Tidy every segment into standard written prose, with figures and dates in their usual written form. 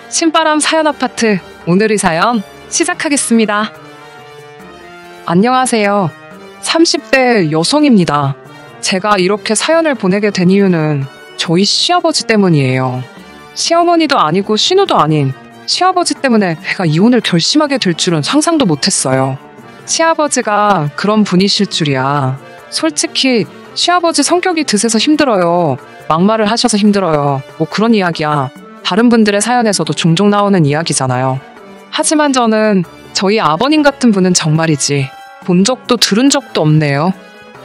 신바람 사연 아파트, 오늘의 사연 시작하겠습니다. 안녕하세요. 30대 여성입니다. 제가 이렇게 사연을 보내게 된 이유는 저희 시아버지 때문이에요. 시어머니도 아니고 신우도 아닌 시아버지 때문에 제가 이혼을 결심하게 될 줄은 상상도 못했어요. 시아버지가 그런 분이실 줄이야. 솔직히 시아버지 성격이 드세서 힘들어요. 막말을 하셔서 힘들어요. 뭐 그런 이야기야. 다른 분들의 사연에서도 종종 나오는 이야기잖아요. 하지만 저는 저희 아버님 같은 분은 정말이지 본 적도 들은 적도 없네요.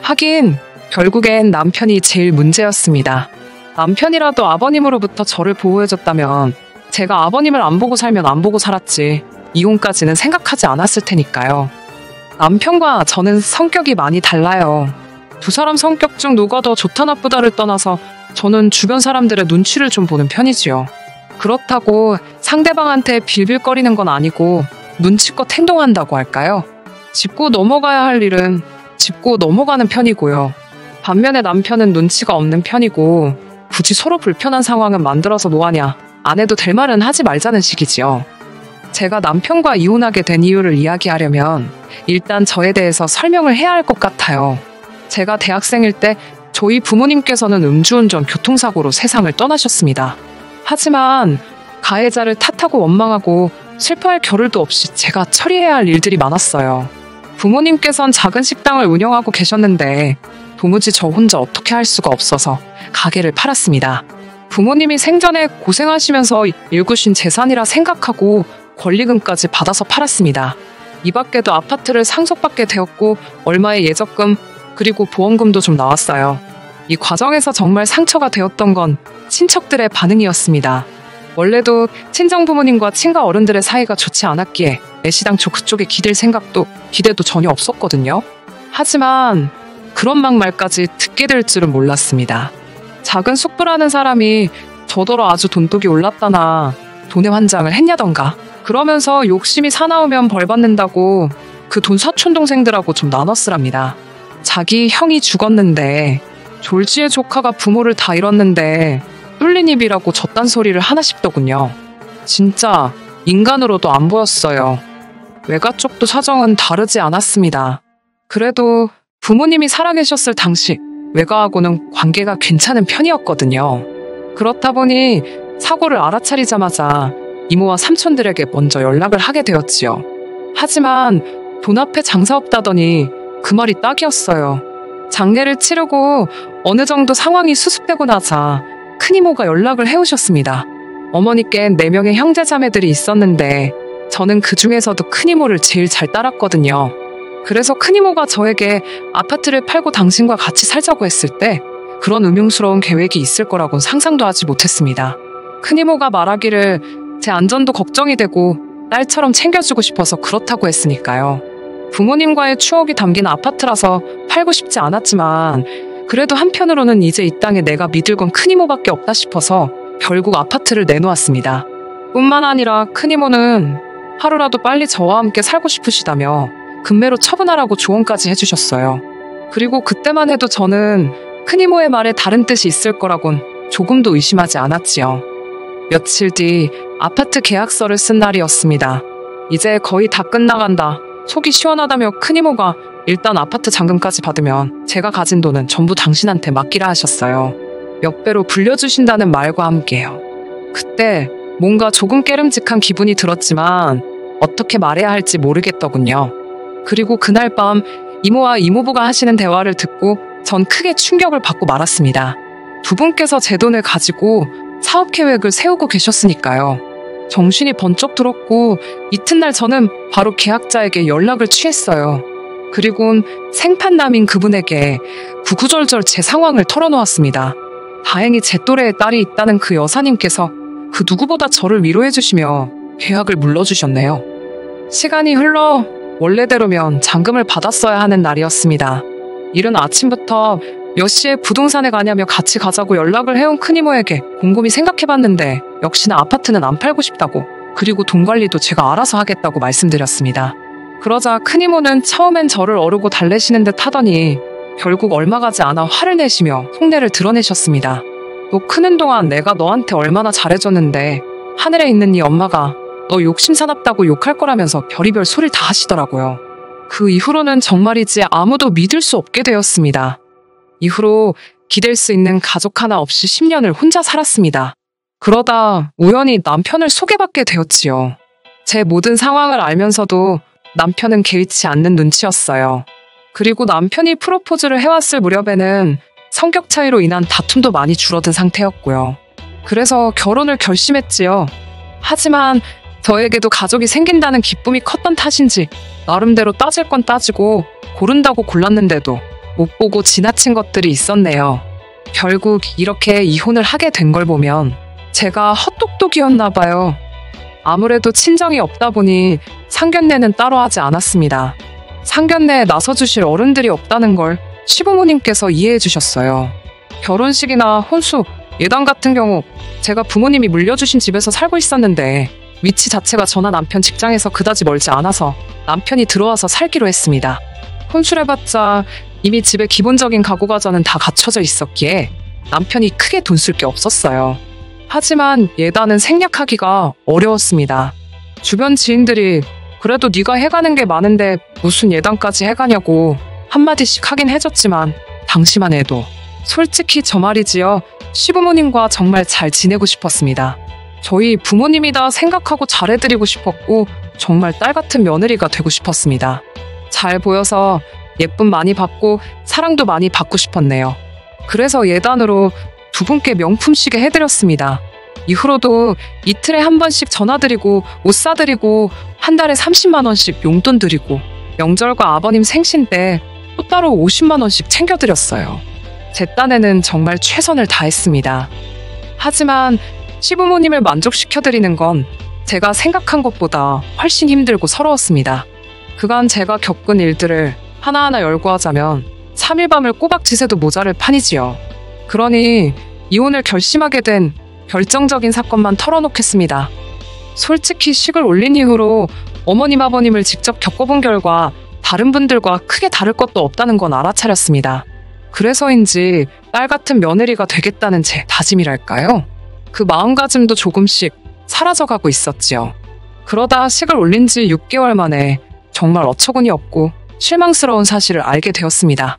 하긴 결국엔 남편이 제일 문제였습니다. 남편이라도 아버님으로부터 저를 보호해줬다면 제가 아버님을 안 보고 살면 안 보고 살았지 이혼까지는 생각하지 않았을 테니까요. 남편과 저는 성격이 많이 달라요. 두 사람 성격 중 누가 더 좋다 나쁘다를 떠나서 저는 주변 사람들의 눈치를 좀 보는 편이지요. 그렇다고 상대방한테 빌빌거리는 건 아니고 눈치껏 행동한다고 할까요? 짚고 넘어가야 할 일은 짚고 넘어가는 편이고요. 반면에 남편은 눈치가 없는 편이고 굳이 서로 불편한 상황은 만들어서 뭐하냐, 안 해도 될 말은 하지 말자는 식이지요. 제가 남편과 이혼하게 된 이유를 이야기하려면 일단 저에 대해서 설명을 해야 할 것 같아요. 제가 대학생일 때 저희 부모님께서는 음주운전 교통사고로 세상을 떠나셨습니다. 하지만 가해자를 탓하고 원망하고 슬퍼할 겨를도 없이 제가 처리해야 할 일들이 많았어요. 부모님께선 작은 식당을 운영하고 계셨는데 도무지 저 혼자 어떻게 할 수가 없어서 가게를 팔았습니다. 부모님이 생전에 고생하시면서 일구신 재산이라 생각하고 권리금까지 받아서 팔았습니다. 이 밖에도 아파트를 상속받게 되었고 얼마의 예적금 그리고 보험금도 좀 나왔어요. 이 과정에서 정말 상처가 되었던 건 친척들의 반응이었습니다. 원래도 친정 부모님과 친가 어른들의 사이가 좋지 않았기에 애시당초 그쪽에 기대도 전혀 없었거든요. 하지만 그런 막말까지 듣게 될 줄은 몰랐습니다. 작은 숙부라는 사람이 저더러 아주 돈독이 올랐다나 돈의 환장을 했냐던가 그러면서 욕심이 사나우면 벌 받는다고 그 돈 사촌동생들하고 좀 나눠 쓰랍니다. 자기 형이 죽었는데 졸지의 조카가 부모를 다 잃었는데 뚫린 입이라고 저딴 소리를 하나 싶더군요. 진짜 인간으로도 안 보였어요. 외가 쪽도 사정은 다르지 않았습니다. 그래도 부모님이 살아계셨을 당시 외가하고는 관계가 괜찮은 편이었거든요. 그렇다 보니 사고를 알아차리자마자 이모와 삼촌들에게 먼저 연락을 하게 되었지요. 하지만 돈 앞에 장사 없다더니 그 말이 딱이었어요. 장례를 치르고 어느 정도 상황이 수습되고 나자 큰이모가 연락을 해오셨습니다. 어머니께는 4명의 형제자매들이 있었는데 저는 그 중에서도 큰이모를 제일 잘 따랐거든요. 그래서 큰이모가 저에게 아파트를 팔고 당신과 같이 살자고 했을 때 그런 음흉스러운 계획이 있을 거라고는 상상도 하지 못했습니다. 큰이모가 말하기를 제 안전도 걱정이 되고 딸처럼 챙겨주고 싶어서 그렇다고 했으니까요. 부모님과의 추억이 담긴 아파트라서 팔고 싶지 않았지만 그래도 한편으로는 이제 이 땅에 내가 믿을 건 큰이모밖에 없다 싶어서 결국 아파트를 내놓았습니다. 뿐만 아니라 큰이모는 하루라도 빨리 저와 함께 살고 싶으시다며 금매로 처분하라고 조언까지 해주셨어요. 그리고 그때만 해도 저는 큰이모의 말에 다른 뜻이 있을 거라곤 조금도 의심하지 않았지요. 며칠 뒤 아파트 계약서를 쓴 날이었습니다. 이제 거의 다 끝나간다. 속이 시원하다며 큰이모가 일단 아파트 잔금까지 받으면 제가 가진 돈은 전부 당신한테 맡기라 하셨어요. 몇 배로 불려주신다는 말과 함께요. 그때 뭔가 조금 깨름직한 기분이 들었지만 어떻게 말해야 할지 모르겠더군요. 그리고 그날 밤 이모와 이모부가 하시는 대화를 듣고 전 크게 충격을 받고 말았습니다. 두 분께서 제 돈을 가지고 사업 계획을 세우고 계셨으니까요. 정신이 번쩍 들었고 이튿날 저는 바로 계약자에게 연락을 취했어요. 그리곤 생판남인 그분에게 구구절절 제 상황을 털어놓았습니다. 다행히 제 또래의 딸이 있다는 그 여사님께서 그 누구보다 저를 위로해주시며 계약을 물러주셨네요. 시간이 흘러 원래대로면 잔금을 받았어야 하는 날이었습니다. 이른 아침부터 몇 시에 부동산에 가냐며 같이 가자고 연락을 해온 큰이모에게 곰곰이 생각해봤는데 역시나 아파트는 안 팔고 싶다고 그리고 돈 관리도 제가 알아서 하겠다고 말씀드렸습니다. 그러자 큰이모는 처음엔 저를 어르고 달래시는 듯 하더니 결국 얼마 가지 않아 화를 내시며 속내를 드러내셨습니다. 너 크는 동안 내가 너한테 얼마나 잘해줬는데 하늘에 있는 네 엄마가 너 욕심 사납다고 욕할 거라면서 별의별 소리를 다 하시더라고요. 그 이후로는 정말이지 아무도 믿을 수 없게 되었습니다. 이후로 기댈 수 있는 가족 하나 없이 10년을 혼자 살았습니다. 그러다 우연히 남편을 소개받게 되었지요. 제 모든 상황을 알면서도 남편은 개의치 않는 눈치였어요. 그리고 남편이 프로포즈를 해왔을 무렵에는 성격 차이로 인한 다툼도 많이 줄어든 상태였고요. 그래서 결혼을 결심했지요. 하지만 저에게도 가족이 생긴다는 기쁨이 컸던 탓인지 나름대로 따질 건 따지고 고른다고 골랐는데도 못 보고 지나친 것들이 있었네요. 결국 이렇게 이혼을 하게 된 걸 보면 제가 헛똑똑이었나 봐요. 아무래도 친정이 없다 보니 상견례는 따로 하지 않았습니다. 상견례에 나서주실 어른들이 없다는 걸 시부모님께서 이해해 주셨어요. 결혼식이나 혼수, 예단 같은 경우 제가 부모님이 물려주신 집에서 살고 있었는데 위치 자체가 저나 남편 직장에서 그다지 멀지 않아서 남편이 들어와서 살기로 했습니다. 혼수를 해봤자 이미 집에 기본적인 가구 과자는 다 갖춰져 있었기에 남편이 크게 돈 쓸 게 없었어요. 하지만 예단은 생략하기가 어려웠습니다. 주변 지인들이 그래도 네가 해가는 게 많은데 무슨 예단까지 해가냐고 한마디씩 하긴 해줬지만 당시만 해도 솔직히 저 말이지요. 시부모님과 정말 잘 지내고 싶었습니다. 저희 부모님이다 생각하고 잘해드리고 싶었고 정말 딸 같은 며느리가 되고 싶었습니다. 잘 보여서 예쁨 많이 받고 사랑도 많이 받고 싶었네요. 그래서 예단으로 두 분께 명품 시계 해드렸습니다. 이후로도 이틀에 한 번씩 전화드리고 옷 사드리고 한 달에 30만 원씩 용돈 드리고 명절과 아버님 생신 때 또 따로 50만 원씩 챙겨드렸어요. 제 딴에는 정말 최선을 다했습니다. 하지만 시부모님을 만족시켜드리는 건 제가 생각한 것보다 훨씬 힘들고 서러웠습니다. 그간 제가 겪은 일들을 하나하나 열거하자면 3일 밤을 꼬박 지새도 모자랄 판이지요. 그러니 이혼을 결심하게 된 결정적인 사건만 털어놓겠습니다. 솔직히 식을 올린 이후로 어머님 아버님을 직접 겪어본 결과 다른 분들과 크게 다를 것도 없다는 건 알아차렸습니다. 그래서인지 딸 같은 며느리가 되겠다는 제 다짐이랄까요? 그 마음가짐도 조금씩 사라져가고 있었지요. 그러다 식을 올린 지 6개월 만에 정말 어처구니 없고 실망스러운 사실을 알게 되었습니다.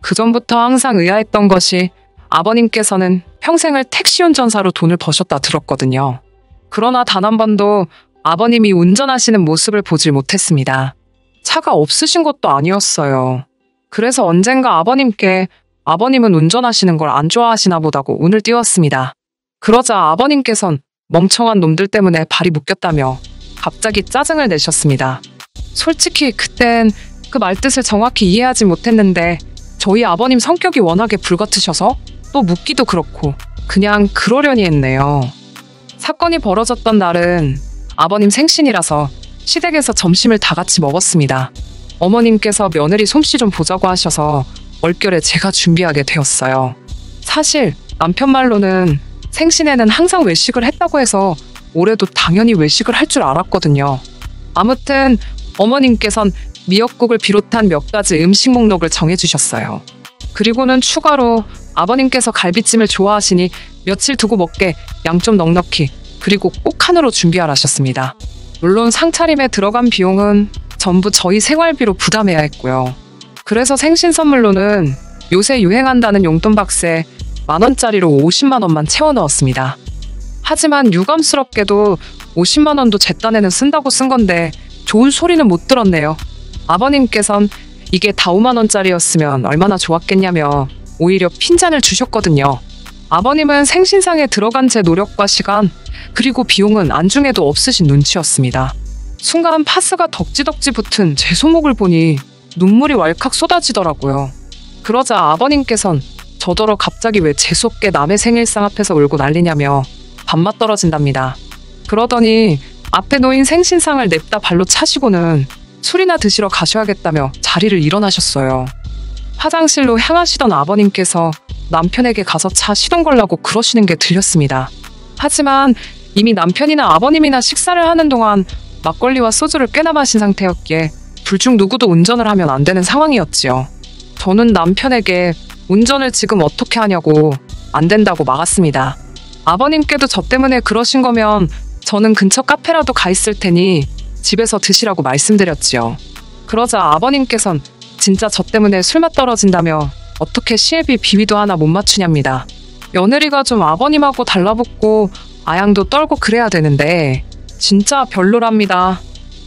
그전부터 항상 의아했던 것이 아버님께서는 평생을 택시 운전사로 돈을 버셨다 들었거든요. 그러나 단 한 번도 아버님이 운전하시는 모습을 보질 못했습니다. 차가 없으신 것도 아니었어요. 그래서 언젠가 아버님께 아버님은 운전하시는 걸 안 좋아하시나 보다고 운을 띄웠습니다. 그러자 아버님께선 멍청한 놈들 때문에 발이 묶였다며 갑자기 짜증을 내셨습니다. 솔직히 그땐 그 말뜻을 정확히 이해하지 못했는데 저희 아버님 성격이 워낙에 불같으셔서 또 묻기도 그렇고 그냥 그러려니 했네요. 사건이 벌어졌던 날은 아버님 생신이라서 시댁에서 점심을 다 같이 먹었습니다. 어머님께서 며느리 솜씨 좀 보자고 하셔서 얼결에 제가 준비하게 되었어요. 사실 남편 말로는 생신에는 항상 외식을 했다고 해서 올해도 당연히 외식을 할 줄 알았거든요. 아무튼 어머님께선 미역국을 비롯한 몇 가지 음식 목록을 정해주셨어요. 그리고는 추가로 아버님께서 갈비찜을 좋아하시니 며칠 두고 먹게 양 좀 넉넉히 그리고 꼭 칸으로 준비하라셨습니다. 물론 상차림에 들어간 비용은 전부 저희 생활비로 부담해야 했고요. 그래서 생신 선물로는 요새 유행한다는 용돈 박스에 10,000원짜리로 50만 원만 채워 넣었습니다. 하지만 유감스럽게도 50만 원도 제 딴에는 쓴다고 쓴 건데 좋은 소리는 못 들었네요. 아버님께선 이게 다 5만 원짜리였으면 얼마나 좋았겠냐며 오히려 핀잔을 주셨거든요. 아버님은 생신상에 들어간 제 노력과 시간 그리고 비용은 안중에도 없으신 눈치였습니다. 순간 파스가 덕지덕지 붙은 제 손목을 보니 눈물이 왈칵 쏟아지더라고요. 그러자 아버님께선 저더러 갑자기 왜 재수없게 남의 생일상 앞에서 울고 난리냐며 밥맛 떨어진답니다. 그러더니 앞에 놓인 생신상을 냅다 발로 차시고는 술이나 드시러 가셔야겠다며 자리를 일어나셨어요. 화장실로 향하시던 아버님께서 남편에게 가서 차 시동 걸라고 그러시는 게 들렸습니다. 하지만 이미 남편이나 아버님이나 식사를 하는 동안 막걸리와 소주를 꽤나 마신 상태였기에 둘 중 누구도 운전을 하면 안 되는 상황이었지요. 저는 남편에게 운전을 지금 어떻게 하냐고 안 된다고 막았습니다. 아버님께도 저 때문에 그러신 거면 저는 근처 카페라도 가 있을 테니 집에서 드시라고 말씀드렸지요. 그러자 아버님께선 진짜 저 때문에 술맛 떨어진다며 어떻게 시애비 비위도 하나 못 맞추냐입니다. 며느리가 좀 아버님하고 달라붙고 아양도 떨고 그래야 되는데 진짜 별로랍니다.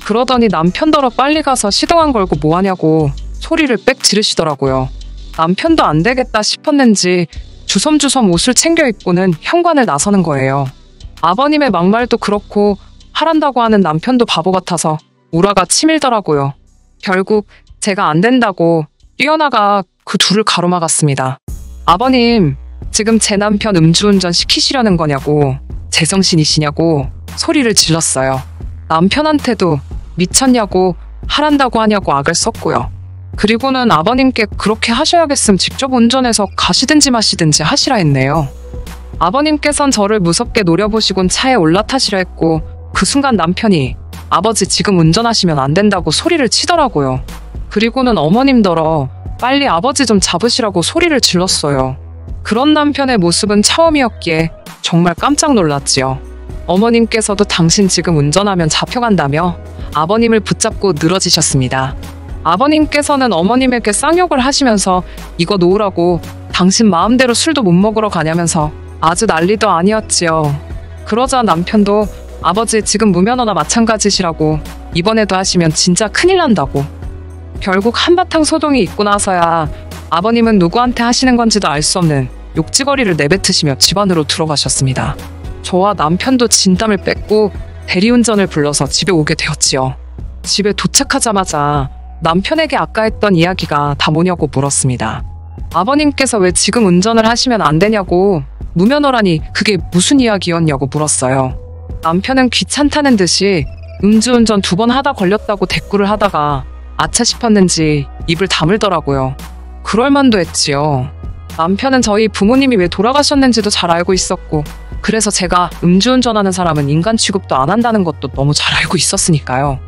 그러더니 남편더러 빨리 가서 시동안 걸고 뭐하냐고 소리를 빽 지르시더라고요. 남편도 안 되겠다 싶었는지 주섬주섬 옷을 챙겨 입고는 현관을 나서는 거예요. 아버님의 막말도 그렇고 하란다고 하는 남편도 바보 같아서 우라가 치밀더라고요. 결국 제가 안 된다고 뛰어나가 그 둘을 가로막았습니다. 아버님, 지금 제 남편 음주운전 시키시려는 거냐고, 제정신이시냐고 소리를 질렀어요. 남편한테도 미쳤냐고 하란다고 하냐고 악을 썼고요. 그리고는 아버님께 그렇게 하셔야겠음 직접 운전해서 가시든지 마시든지 하시라 했네요. 아버님께선 저를 무섭게 노려보시곤 차에 올라타시려 했고 그 순간 남편이 아버지 지금 운전하시면 안 된다고 소리를 치더라고요. 그리고는 어머님더러 빨리 아버지 좀 잡으시라고 소리를 질렀어요. 그런 남편의 모습은 처음이었기에 정말 깜짝 놀랐지요. 어머님께서도 당신 지금 운전하면 잡혀간다며 아버님을 붙잡고 늘어지셨습니다. 아버님께서는 어머님에게 쌍욕을 하시면서 이거 놓으라고 당신 마음대로 술도 못 먹으러 가냐면서 아주 난리도 아니었지요. 그러자 남편도 아버지 지금 무면허나 마찬가지시라고 이번에도 하시면 진짜 큰일 난다고. 결국 한바탕 소동이 있고 나서야 아버님은 누구한테 하시는 건지도 알 수 없는 욕지거리를 내뱉으시며 집 안으로 들어가셨습니다. 저와 남편도 진땀을 뺐고 대리운전을 불러서 집에 오게 되었지요. 집에 도착하자마자 남편에게 아까 했던 이야기가 다 뭐냐고 물었습니다. 아버님께서 왜 지금 운전을 하시면 안 되냐고, 무면허라니 그게 무슨 이야기였냐고 물었어요. 남편은 귀찮다는 듯이 음주운전 2번 하다 걸렸다고 대꾸를 하다가 아차 싶었는지 입을 다물더라고요. 그럴만도 했지요. 남편은 저희 부모님이 왜 돌아가셨는지도 잘 알고 있었고 그래서 제가 음주운전하는 사람은 인간 취급도 안 한다는 것도 너무 잘 알고 있었으니까요.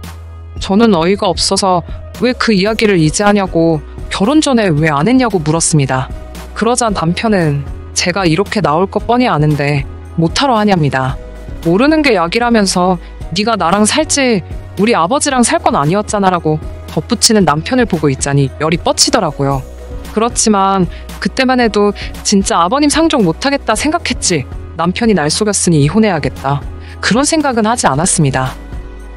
저는 어이가 없어서 왜 그 이야기를 이제 하냐고, 결혼 전에 왜 안 했냐고 물었습니다. 그러자 남편은 제가 이렇게 나올 거 뻔히 아는데 못하러 하냐입니다. 모르는 게 약이라면서 네가 나랑 살지 우리 아버지랑 살 건 아니었잖아 라고 덧붙이는 남편을 보고 있자니 열이 뻗치더라고요. 그렇지만 그때만 해도 진짜 아버님 상종 못하겠다 생각했지 남편이 날 속였으니 이혼해야겠다 그런 생각은 하지 않았습니다.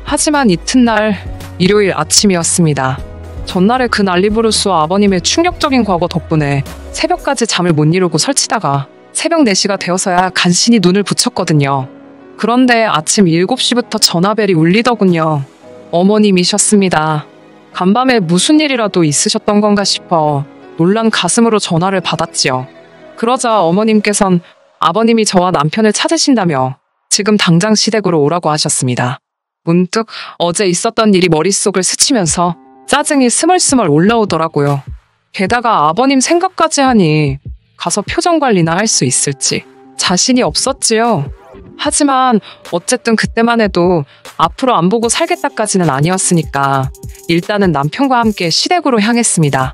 하지만 이튿날 일요일 아침이었습니다. 전날에 그 난리부르스 아버님의 충격적인 과거 덕분에 새벽까지 잠을 못 이루고 설치다가 새벽 4시가 되어서야 간신히 눈을 붙였거든요. 그런데 아침 7시부터 전화벨이 울리더군요. 어머님이셨습니다. 간밤에 무슨 일이라도 있으셨던 건가 싶어 놀란 가슴으로 전화를 받았지요. 그러자 어머님께선 아버님이 저와 남편을 찾으신다며 지금 당장 시댁으로 오라고 하셨습니다. 문득 어제 있었던 일이 머릿속을 스치면서 짜증이 스멀스멀 올라오더라고요. 게다가 아버님 생각까지 하니 가서 표정 관리나 할 수 있을지 자신이 없었지요. 하지만 어쨌든 그때만 해도 앞으로 안 보고 살겠다까지는 아니었으니까 일단은 남편과 함께 시댁으로 향했습니다.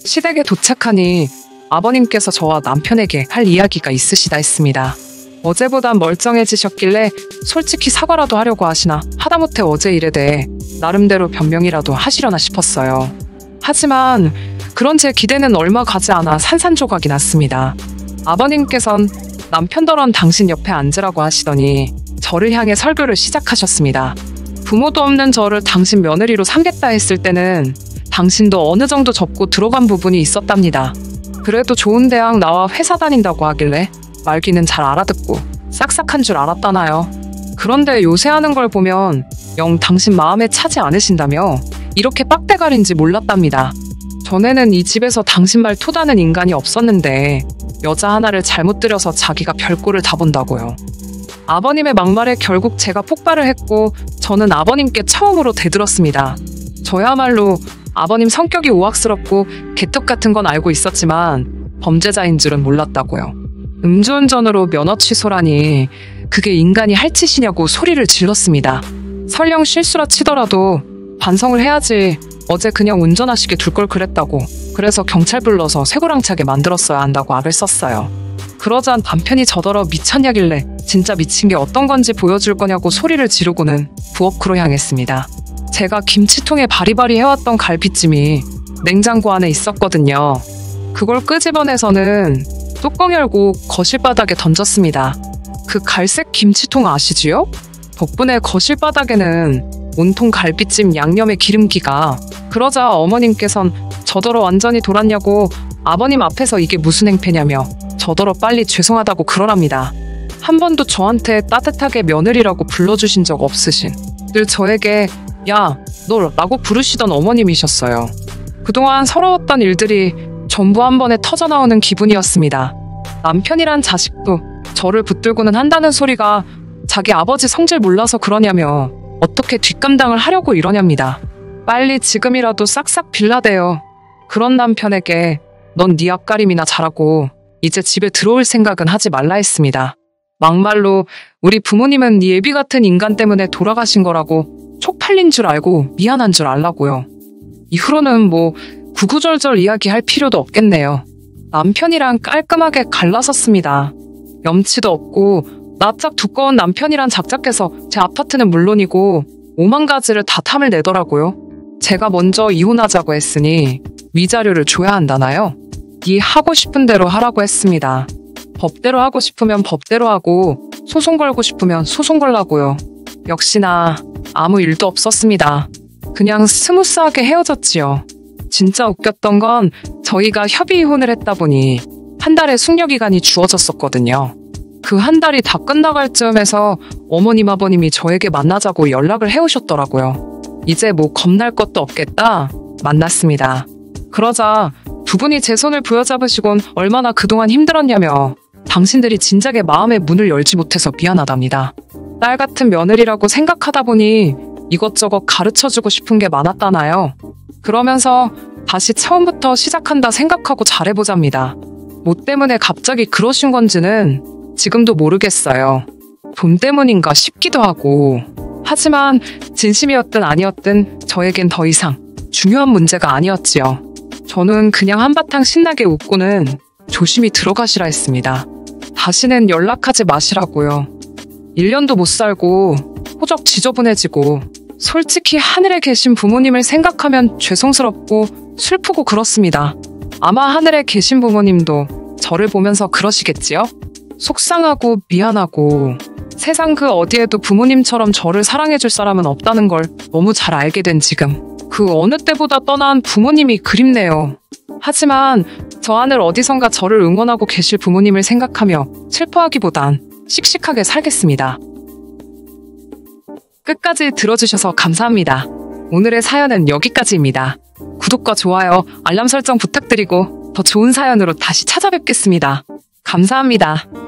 시댁에 도착하니 아버님께서 저와 남편에게 할 이야기가 있으시다 했습니다. 어제보단 멀쩡해지셨길래 솔직히 사과라도 하려고 하시나 하다못해 어제 일에 대해 나름대로 변명이라도 하시려나 싶었어요. 하지만 그런 제 기대는 얼마 가지 않아 산산조각이 났습니다. 아버님께선 남편더런 당신 옆에 앉으라고 하시더니 저를 향해 설교를 시작하셨습니다. 부모도 없는 저를 당신 며느리로 삼겠다 했을 때는 당신도 어느 정도 접고 들어간 부분이 있었답니다. 그래도 좋은 대학 나와 회사 다닌다고 하길래 말귀는 잘 알아듣고 싹싹한 줄 알았다나요. 그런데 요새 하는 걸 보면 영 당신 마음에 차지 않으신다며 이렇게 빡대가리인지 몰랐답니다. 전에는 이 집에서 당신 말 토다는 인간이 없었는데 여자 하나를 잘못 들여서 자기가 별꼴을 다 본다고요. 아버님의 막말에 결국 제가 폭발을 했고 저는 아버님께 처음으로 대들었습니다. 저야말로 아버님 성격이 우악스럽고 개떡 같은 건 알고 있었지만 범죄자인 줄은 몰랐다고요. 음주운전으로 면허 취소라니 그게 인간이 할 짓이냐고 소리를 질렀습니다. 설령 실수라 치더라도 반성을 해야지 어제 그냥 운전하시게 둘 걸 그랬다고 그래서 경찰 불러서 쇠고랑차게 만들었어야 한다고 악을 썼어요. 그러자 남편이 저더러 미쳤냐길래 진짜 미친 게 어떤 건지 보여줄 거냐고 소리를 지르고는 부엌으로 향했습니다. 제가 김치통에 바리바리 해왔던 갈비찜이 냉장고 안에 있었거든요. 그걸 끄집어내서는 뚜껑 열고 거실 바닥에 던졌습니다. 그 갈색 김치통 아시지요? 덕분에 거실 바닥에는 온통 갈비찜 양념의 기름기가. 그러자 어머님께선 저더러 완전히 돌았냐고 아버님 앞에서 이게 무슨 행패냐며 저더러 빨리 죄송하다고 그러랍니다. 한 번도 저한테 따뜻하게 며느리라고 불러주신 적 없으신, 늘 저에게 야, 너 라고 부르시던 어머님이셨어요. 그동안 서러웠던 일들이 전부 한 번에 터져나오는 기분이었습니다. 남편이란 자식도 저를 붙들고는 한다는 소리가 자기 아버지 성질 몰라서 그러냐며 어떻게 뒷감당을 하려고 이러냐입니다. 빨리 지금이라도 싹싹 빌라대요. 그런 남편에게 넌 네 앞가림이나 잘하고 이제 집에 들어올 생각은 하지 말라 했습니다. 막말로 우리 부모님은 네 예비 같은 인간 때문에 돌아가신 거라고 쪽팔린 줄 알고 미안한 줄 알라고요. 이후로는 뭐 구구절절 이야기할 필요도 없겠네요. 남편이랑 깔끔하게 갈라섰습니다. 염치도 없고 납작 두꺼운 남편이란 작작해서 제 아파트는 물론이고 오만 가지를 다 탐을 내더라고요. 제가 먼저 이혼하자고 했으니 위자료를 줘야 한다나요? 네 하고 싶은 대로 하라고 했습니다. 법대로 하고 싶으면 법대로 하고 소송 걸고 싶으면 소송 걸라고요. 역시나 아무 일도 없었습니다. 그냥 스무스하게 헤어졌지요. 진짜 웃겼던 건 저희가 협의 이혼을 했다 보니 한 달의 숙려기간이 주어졌었거든요. 그 한 달이 다 끝나갈 즈음에서 어머님 아버님이 저에게 만나자고 연락을 해오셨더라고요. 이제 뭐 겁날 것도 없겠다 만났습니다. 그러자 두 분이 제 손을 부여잡으시곤 얼마나 그동안 힘들었냐며 당신들이 진작에 마음의 문을 열지 못해서 미안하답니다. 딸 같은 며느리라고 생각하다 보니 이것저것 가르쳐주고 싶은 게 많았다나요. 그러면서 다시 처음부터 시작한다 생각하고 잘해보자입니다. 뭐 때문에 갑자기 그러신 건지는 지금도 모르겠어요. 돈 때문인가 싶기도 하고. 하지만 진심이었든 아니었든 저에겐 더 이상 중요한 문제가 아니었지요. 저는 그냥 한바탕 신나게 웃고는 조심히 들어가시라 했습니다. 다시는 연락하지 마시라고요. 1년도 못 살고 호적 지저분해지고 솔직히 하늘에 계신 부모님을 생각하면 죄송스럽고 슬프고 그렇습니다. 아마 하늘에 계신 부모님도 저를 보면서 그러시겠지요? 속상하고 미안하고 세상 그 어디에도 부모님처럼 저를 사랑해줄 사람은 없다는 걸 너무 잘 알게 된 지금 그 어느 때보다 떠난 부모님이 그립네요. 하지만 저 하늘 어디선가 저를 응원하고 계실 부모님을 생각하며 슬퍼하기보단 씩씩하게 살겠습니다. 끝까지 들어주셔서 감사합니다. 오늘의 사연은 여기까지입니다. 구독과 좋아요, 알람 설정 부탁드리고 더 좋은 사연으로 다시 찾아뵙겠습니다. 감사합니다.